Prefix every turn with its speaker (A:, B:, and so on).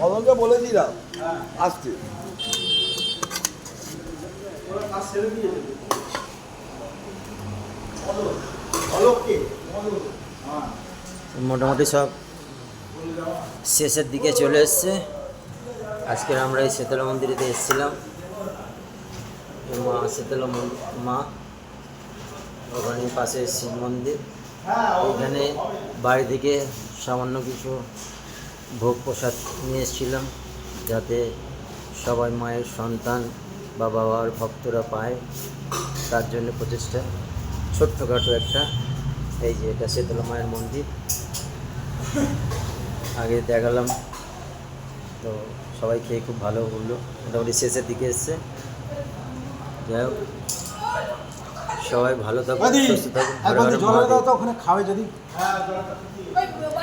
A: মদনকে বলে দিলাম আসতে।
B: মোটামুটি সব শেষের দিকে চলে এসছে। আজকের আমরা এই শীতলা মন্দিরেতে এসেছিলাম, মা শীতলা মা, ওখানে পাশে শিব মন্দির। এখানে বাড়ি থেকে সামান্য কিছু ভোগ প্রসাদ নিয়ে এসেছিলাম, যাতে সবাই মায়ের সন্তান বা বাবার ভক্তরা পায়, তার জন্য প্রচেষ্টা। ছোট্টখাটো একটা, এই যে এটা শীতলা মায়ের মন্দির, আগে দেখালাম। তো সবাই খেয়ে খুব ভালো বললো, মোটামুটি শেষের দিকে এসছে। যাই হোক, সবাই ভালো থাকুন, সুস্থ থাকুন।
A: ওখানে খাবে যদি